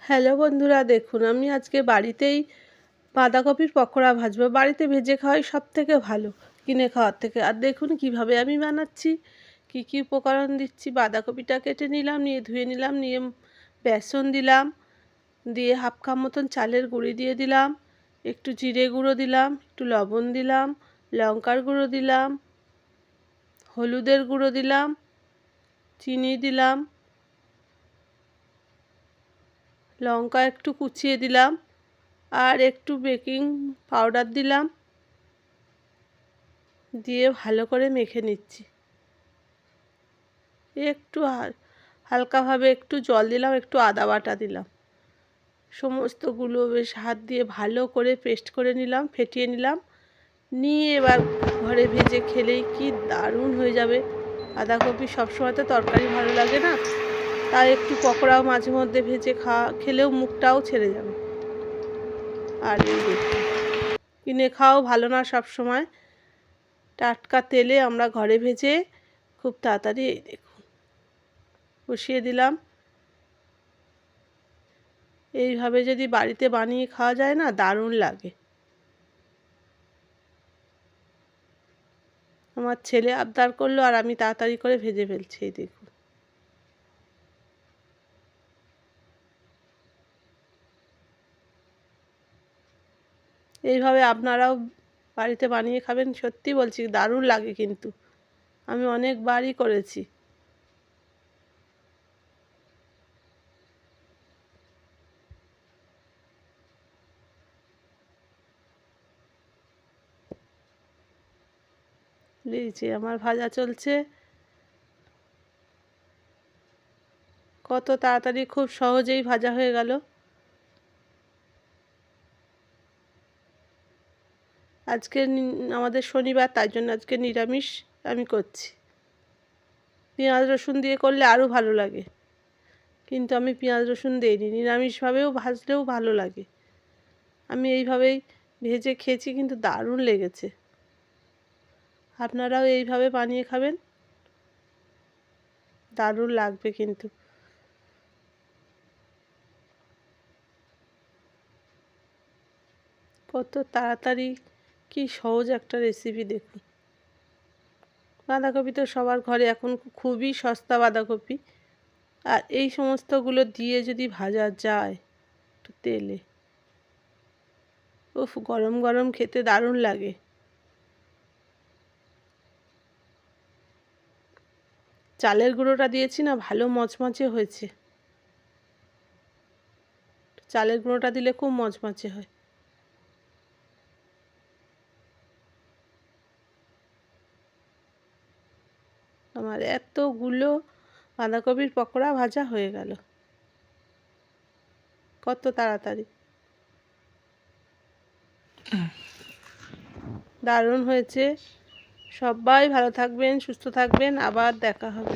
Hello বন্ধুরা, দেখুন আমি আজকে বাড়িতেই বাঁধাকপির পকোড়া ভাজবো। বাড়িতে ভেজে খাওয়াই সব থেকে ভালো কিনে খাওয়ার থেকে। আর দেখুন কিভাবে আমি বানাচ্ছি, কি কি উপকরণ দিচ্ছি। বাঁধাকপিটা কেটে নিলাম, নিয়ে ধুয়ে নিলাম, নিয়ে বেসন দিলাম, দিয়ে হাফ কাপ মতন চালের গুঁড়ি দিয়ে দিলাম, একটু জিরে গুঁড়ো দিলাম, একটু লবণ দিলাম, লঙ্কার গুঁড়ো দিলাম, হলুদের গুঁড়ো দিলাম, চিনি দিলাম, লঙ্কা একটু কুচিয়ে দিলাম, আর একটু বেকিং পাউডার দিলাম, দিয়ে ভালো করে মেখে নিচ্ছি। একটু হালকাভাবে একটু জল দিলাম, একটু আদা বাটা দিলাম, সমস্তগুলো বেশ হাত দিয়ে ভালো করে পেস্ট করে নিলাম, ফেটিয়ে নিলাম। নিয়ে এবার ঘরে ভেজে খেলেই কি দারুণ হয়ে যাবে। বাঁধাকপি সবসময় তো তরকারি ভালো লাগে না, তাই একটু পকোড়াও মাঝে মধ্যে ভেজে খেলেও মুখটাও ছেড়ে যাবে। আর এই দেখুন, কিনে খাওয়াও ভালো না সব সময়। টাটকা তেলে আমরা ঘরে ভেজে খুব তাড়াতাড়ি এই দেখুন বসিয়ে দিলাম। এইভাবে যদি বাড়িতে বানিয়ে খাওয়া যায় না, দারুণ লাগে। আমার ছেলে আবদার করলো আর আমি তাড়াতাড়ি করে ভেজে ফেলছি। এই দেখুন, এইভাবে আপনারাও বাড়িতে বানিয়ে খাবেন। সত্যি বলছি, দারুণ লাগে কিন্তু। আমি অনেকবারই করেছি। এই যে আমার ভাজা চলছে। কত তাড়াতাড়ি, খুব সহজেই ভাজা হয়ে গেল। আজকে আমাদের শনিবার, তাই জন্য আজকে নিরামিষ আমি করছি। পেঁয়াজ রসুন দিয়ে করলে আরও ভালো লাগে, কিন্তু আমি পেঁয়াজ রসুন দিইনি। নিরামিষভাবেও ভাজলেও ভালো লাগে। আমি এইভাবেই ভেজে খেয়েছি, কিন্তু দারুণ লেগেছে। আপনারাও এইভাবে বানিয়ে খাবেন, দারুণ লাগবে কিন্তু। কত তাড়াতাড়ি, কি সহজ একটা রেসিপি দেখুন। বাঁধাকপি তো সবার ঘরে এখন খুবই সস্তা বাঁধাকপি। আর এই সমস্তগুলো দিয়ে যদি ভাজা যায় একটু তেলে, উফ, গরম গরম খেতে দারুণ লাগে। চালের গুঁড়োটা দিয়েছি না, ভালো মচমচে হয়েছে। চালের গুঁড়োটা দিলে খুব মচমচে হয়। আমার এতগুলো বাঁধাকপির পকোড়া ভাজা হয়ে গেল, কত তাড়াতাড়ি। দারুণ হয়েছে। সবাই ভালো থাকবেন, সুস্থ থাকবেন, আবার দেখা হবে।